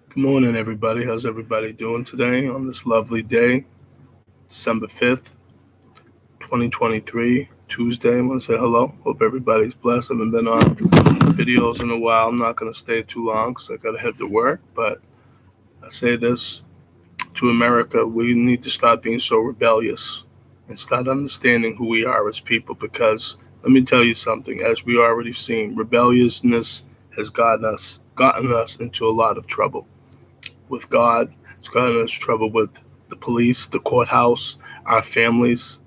Good morning, everybody. How's everybody doing today on this lovely day, December 5th, 2023, Tuesday? I want to say hello. Hope everybody's blessed. I haven't been on videos in a while. I'm not going to stay too long because I got to head to work. But I say this to America: we need to stop being so rebellious and start understanding who we are as people. Because let me tell you something: as we already seen, rebelliousness has gotten us into a lot of trouble with God. It's gotten us trouble with the police, the courthouse, our families.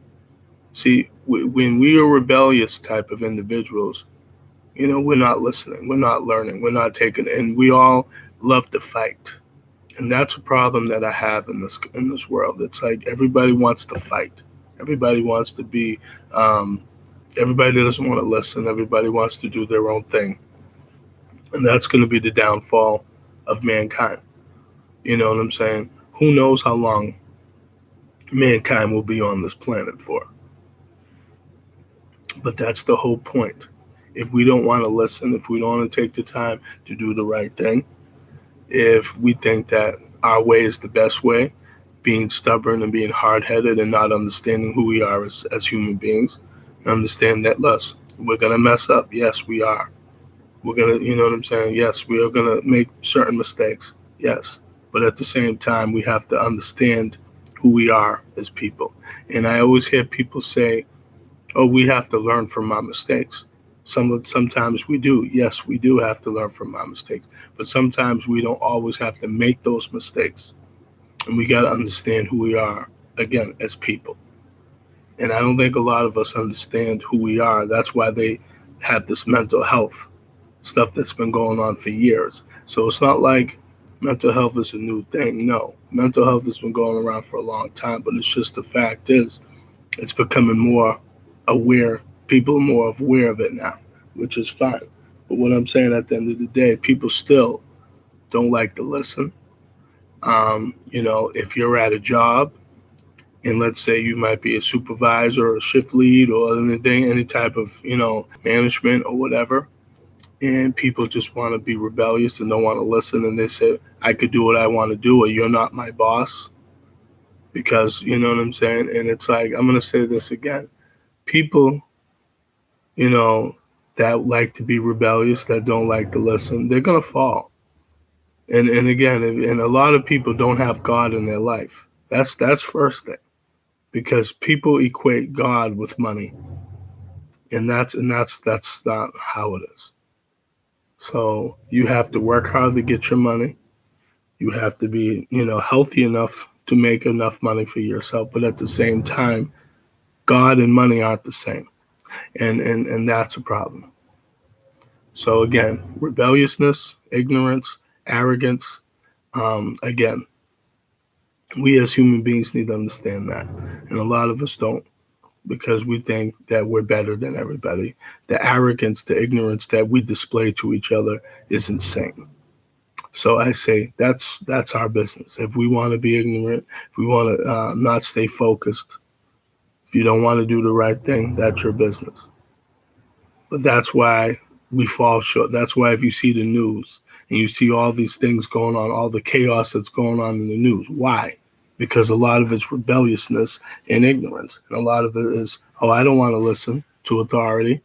See, when we are rebellious type of individuals, we're not listening, we're not learning, we're not taking, and we all love to fight. And that's a problem that I have in this world. It's like everybody wants to fight. Everybody wants to be. Um, everybody doesn't want to listen. Everybody wants to do their own thing, and that's going to be the downfall of mankind. You know what I'm saying? Who knows how long mankind will be on this planet for? But that's the whole point. If we don't want to listen, if we don't want to take the time to do the right thing, if we think that our way is the best way, being stubborn and being hard headed and not understanding who we are as human beings, understand that, less, we're going to mess up. Yes, we are. We're going to, you know what I'm saying? Yes, we are going to make certain mistakes. Yes. But at the same time, we have to understand who we are as people. And I always hear people say, oh, we have to learn from our mistakes. Sometimes we do. Yes, we do have to learn from our mistakes. But sometimes we don't always have to make those mistakes. And we got to understand who we are, again, as people. And I don't think a lot of us understand who we are. That's why they have this mental health stuff that's been going on for years. So it's not like mental health is a new thing. No, mental health has been going around for a long time, but it's just the fact is it's becoming more aware. People are more aware of it now, which is fine. But what I'm saying at the end of the day, people still don't like to listen. If you're at a job and let's say you might be a supervisor or a shift lead or anything, any type of, management or whatever, and people just want to be rebellious and don't want to listen, and they say I could do what I want to do or you're not my boss, because you know what I'm saying. And it's like, I'm going to say this again: people, you know that like to be rebellious, that don't like to listen, they're going to fall. And again, and a lot of people don't have God in their life. That's first thing, because people equate God with money, and that's not how it is. So you have to work hard to get your money. You have to be, healthy enough to make enough money for yourself. But at the same time, God and money aren't the same. And that's a problem. So again, rebelliousness, ignorance, arrogance, again, we as human beings need to understand that. And a lot of us don't, because we think that we're better than everybody. The arrogance, the ignorance that we display to each other is insane. So I say that's our business. If we want to be ignorant, if we want to not stay focused, if you don't want to do the right thing, that's your business. But that's why we fall short. That's why if you see the news and you see all these things going on, all the chaos that's going on in the news, why? Because a lot of it's rebelliousness and ignorance, and a lot of it is, oh, I don't want to listen to authority.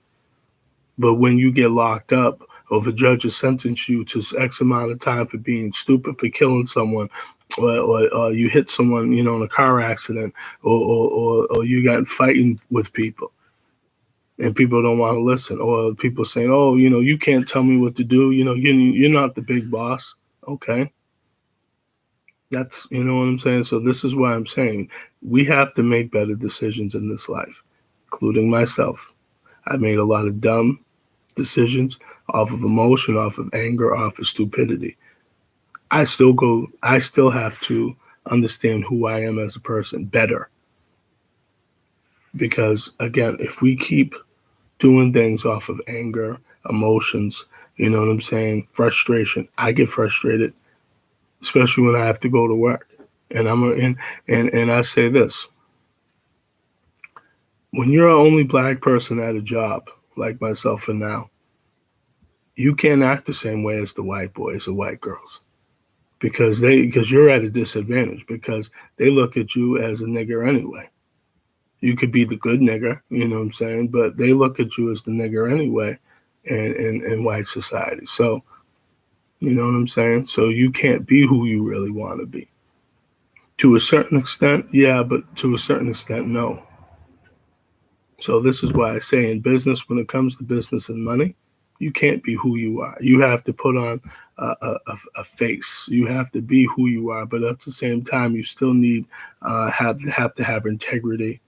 But when you get locked up, or if a judge has sentenced you to X amount of time for being stupid, for killing someone, or you hit someone, in a car accident, or you got fighting with people, and people don't want to listen, or people saying, oh, you can't tell me what to do, you're not the big boss. Okay, that's, what I'm saying. So this is why I'm saying we have to make better decisions in this life, including myself. I made a lot of dumb decisions off of emotion, off of anger, off of stupidity. I still have to understand who I am as a person better. Because again, if we keep doing things off of anger, emotions, you know what I'm saying, frustration, I get frustrated, especially when I have to go to work. And and I say this: when you're the only black person at a job, like myself for now, you can't act the same way as the white boys or white girls, because you're at a disadvantage because they look at you as a nigger anyway. You could be the good nigger, you know what I'm saying, but they look at you as the nigger anyway in white society. So you know what I'm saying? So you can't be who you really want to be. To a certain extent, yeah, but to a certain extent, no. So this is why I say in business, when it comes to business and money, you can't be who you are. You have to put on a face. You have to be who you are, but at the same time, you still need have to have integrity,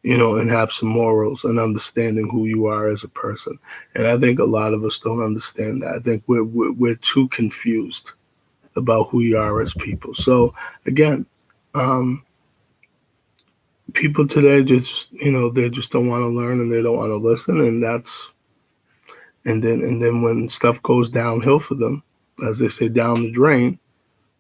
you know, and have some morals and understanding who you are as a person. And I think a lot of us don't understand that. I think we're too confused about who you are as people. So again, um, people today just they just don't want to learn and they don't want to listen, and that's and then when stuff goes downhill for them, as they say, down the drain.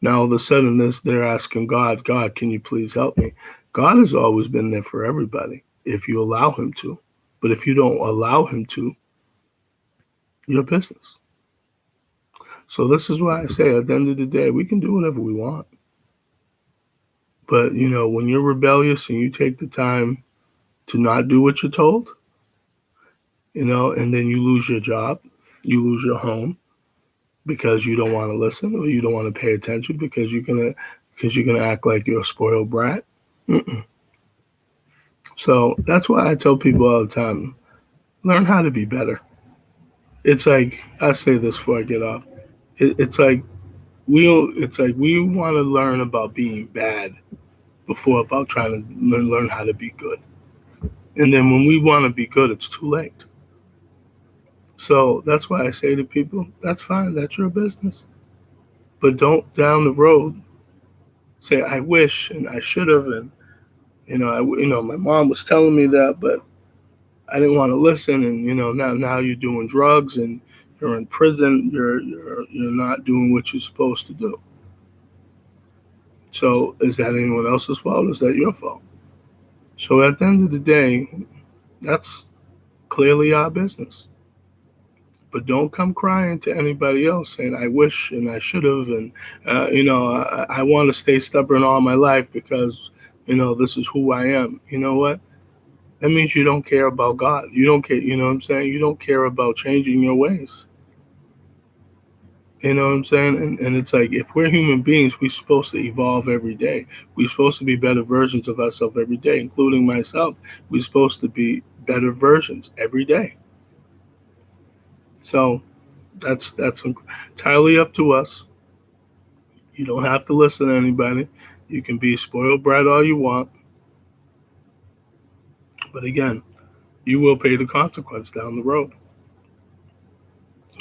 Now all of a sudden they're asking God, God, can you please help me? God has always been there for everybody if you allow him to. But if you don't allow him to, your business. So this is why I say at the end of the day, we can do whatever we want. But when you're rebellious and you take the time to not do what you're told, and then you lose your job, you lose your home because you don't want to listen or you don't want to pay attention because you're gonna act like you're a spoiled brat. Mm-mm. So that's why I tell people all the time, learn how to be better. It's like I say this before I get off. It's like we want to learn about being bad before about trying to learn how to be good. And then when we want to be good, it's too late. So that's why I say to people, that's fine, that's your business. But don't down the road say I wish and I should have, and my mom was telling me that, but I didn't want to listen, and now you're doing drugs and you're in prison, you're not doing what you're supposed to do. So is that anyone else's fault? Or is that your fault? So at the end of the day, that's clearly our business. But don't come crying to anybody else saying I wish and I should have, and I want to stay stubborn all my life because this is who I am. You know what? That means you don't care about God. You don't care. You know what I'm saying? You don't care about changing your ways. You know what I'm saying? And it's like if we're human beings, we're supposed to evolve every day. We're supposed to be better versions of ourselves every day, including myself. We're supposed to be better versions every day. So that's entirely up to us. You don't have to listen to anybody. You can be spoiled brat all you want, but again, you will pay the consequence down the road.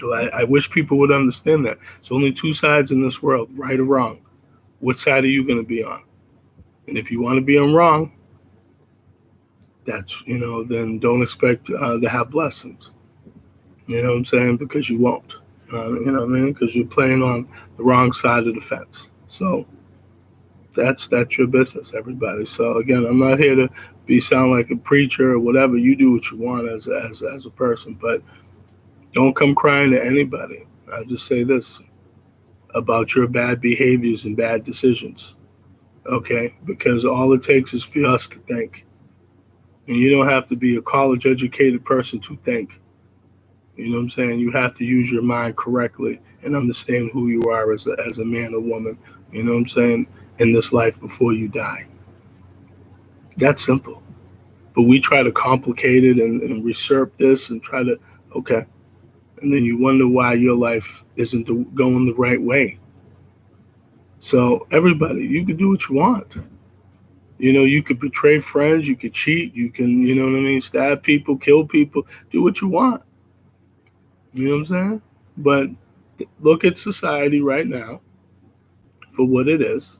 So I wish people would understand that. There's only two sides in this world, right or wrong. What side are you going to be on? And if you want to be on wrong, then don't expect to have blessings. You know what I'm saying? Because you won't. You know what I mean? Because you're playing on the wrong side of the fence. So that's your business, everybody. So again, I'm not here to sound like a preacher or whatever. You do what you want as a person, but don't come crying to anybody. I just say this about your bad behaviors and bad decisions, okay? Because all it takes is for us to think, and you don't have to be a college educated person to think. You know what I'm saying? You have to use your mind correctly and understand who you are as a man or woman. You know what I'm saying? In this life before you die. That's simple. But we try to complicate it and research this and try to, okay. And then you wonder why your life isn't going the right way. So, everybody, you can do what you want. You could betray friends, you could cheat, you can, you know what I mean, stab people, kill people, do what you want. You know what I'm saying? But look at society right now for what it is.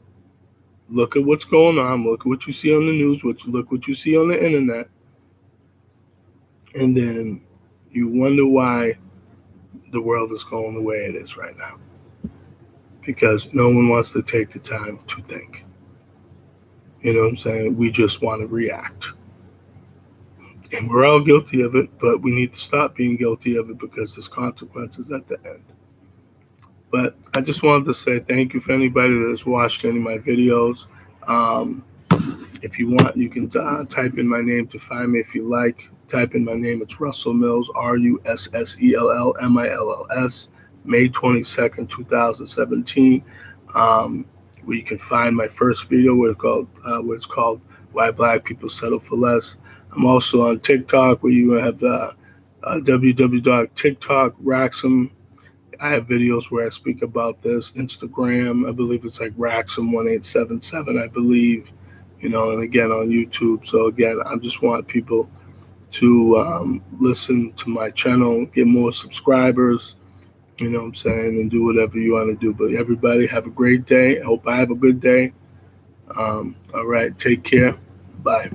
Look at what's going on. Look at what you see on the news. Look what you see on the internet. And then you wonder why the world is going the way it is right now. Because no one wants to take the time to think. You know what I'm saying? We just want to react. And we're all guilty of it, but we need to stop being guilty of it because there's consequences at the end. But I just wanted to say thank you for anybody that has watched any of my videos. Um, if you want, you can type in my name to find me if you like. Type in my name. It's Russell Mills, RussellMills, May 22nd, 2017. Um, where you can find my first video where it's called Why Black People Settle for Less. I'm also on TikTok where you have www.tiktok.com. I have videos where I speak about this. Instagram, I believe it's like Raxum1877, I believe, and again on YouTube. So again, I just want people to listen to my channel, get more subscribers, you know what I'm saying, and do whatever you want to do. But everybody have a great day. I hope I have a good day. All right, take care. Bye.